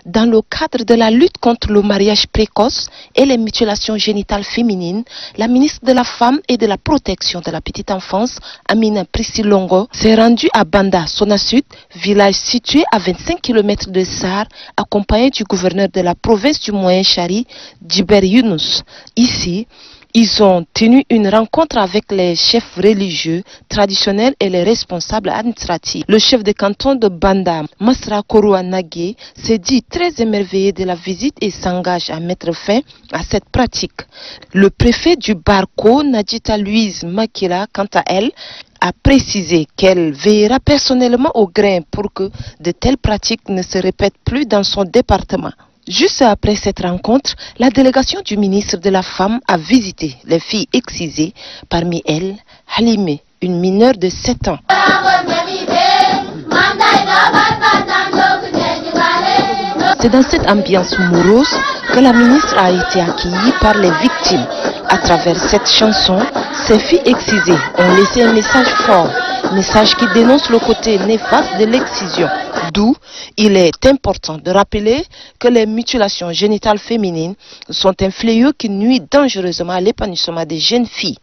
Dans le cadre de la lutte contre le mariage précoce et les mutilations génitales féminines, la ministre de la Femme et de la Protection de la Petite Enfance, Amina Prissy Longo, s'est rendue à Banda, Sona Sud, village situé à 25 km de Sar, accompagnée du gouverneur de la province du Moyen-Chari, Djiber Younous. Ici, ils ont tenu une rencontre avec les chefs religieux traditionnels et les responsables administratifs. Le chef de canton de Banda, Masra Koroua Nagé, s'est dit très émerveillé de la visite et s'engage à mettre fin à cette pratique. Le préfet du Barko, Nadjita Louise Makila, quant à elle, a précisé qu'elle veillera personnellement au grain pour que de telles pratiques ne se répètent plus dans son département. Juste après cette rencontre, la délégation du ministre de la Femme a visité les filles excisées, parmi elles Halime, une mineure de 7 ans. C'est dans cette ambiance morose que la ministre a été accueillie par les victimes. À travers cette chanson, ces filles excisées ont laissé un message fort, message qui dénonce le côté néfaste de l'excision. D'où il est important de rappeler que les mutilations génitales féminines sont un fléau qui nuit dangereusement à l'épanouissement des jeunes filles.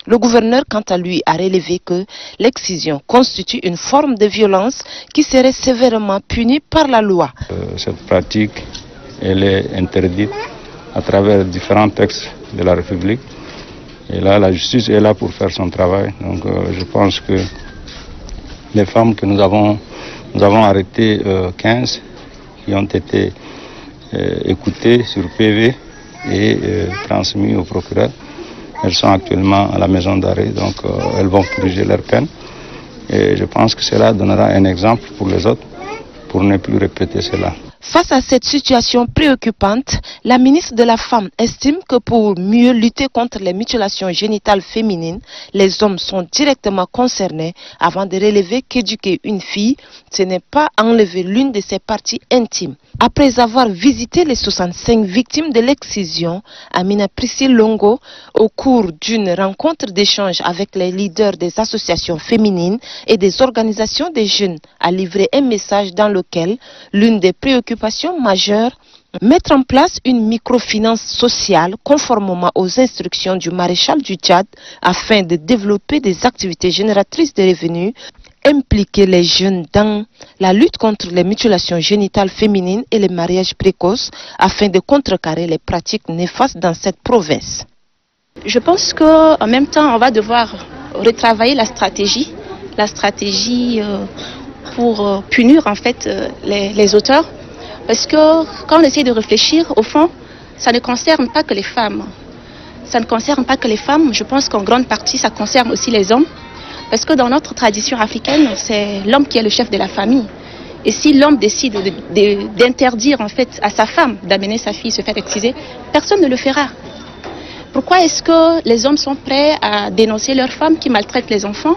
Le gouverneur, quant à lui, a relevé que l'excision constitue une forme de violence qui serait sévèrement punie par la loi. Cette pratique, elle est interdite à travers différents textes de la République. Et là, la justice est là pour faire son travail. Donc, je pense que les femmes que nous avons arrêtées, 15, qui ont été écoutées sur PV et transmises au procureur. Elles sont actuellement à la maison d'arrêt, donc elles vont purger leur peine. Et je pense que cela donnera un exemple pour les autres, pour ne plus répéter cela. Face à cette situation préoccupante, la ministre de la Femme estime que pour mieux lutter contre les mutilations génitales féminines, les hommes sont directement concernés avant de relever qu'éduquer une fille, ce n'est pas enlever l'une de ses parties intimes. Après avoir visité les 65 victimes de l'excision, Amina Prissy Longo, au cours d'une rencontre d'échange avec les leaders des associations féminines et des organisations des jeunes, a livré un message dans lequel l'une des préoccupations majeures, mettre en place une microfinance sociale conformément aux instructions du maréchal du Tchad afin de développer des activités génératrices de revenus, impliquer les jeunes dans la lutte contre les mutilations génitales féminines et les mariages précoces afin de contrecarrer les pratiques néfastes dans cette province. Je pense qu'en même temps, on va devoir retravailler la stratégie pour punir en fait les auteurs. Parce que quand on essaie de réfléchir, au fond, ça ne concerne pas que les femmes. Ça ne concerne pas que les femmes, je pense qu'en grande partie, ça concerne aussi les hommes. Parce que dans notre tradition africaine, c'est l'homme qui est le chef de la famille. Et si l'homme décide d'interdire en fait à sa femme d'amener sa fille se faire exciser, personne ne le fera. Pourquoi est-ce que les hommes sont prêts à dénoncer leurs femmes qui maltraitent les enfants,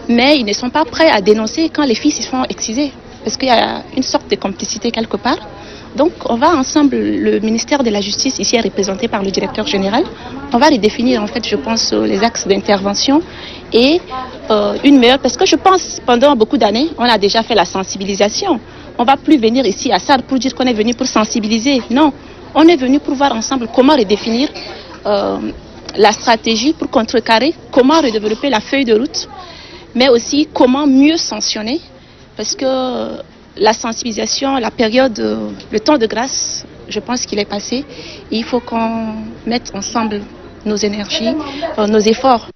mais ils ne sont pas prêts à dénoncer quand les filles se font exciser? Parce qu'il y a une sorte de complicité quelque part. Donc on va ensemble, le ministère de la Justice ici est représenté par le directeur général, on va redéfinir en fait je pense les axes d'intervention et une meilleure, parce que je pense pendant beaucoup d'années on a déjà fait la sensibilisation. On ne va plus venir ici à SAR pour dire qu'on est venu pour sensibiliser, non, on est venu pour voir ensemble comment redéfinir la stratégie pour contrecarrer, comment redévelopper la feuille de route, mais aussi comment mieux sanctionner, parce que la sensibilisation, la période, le temps de grâce, je pense qu'il est passé. Et il faut qu'on mette ensemble nos énergies, nos efforts.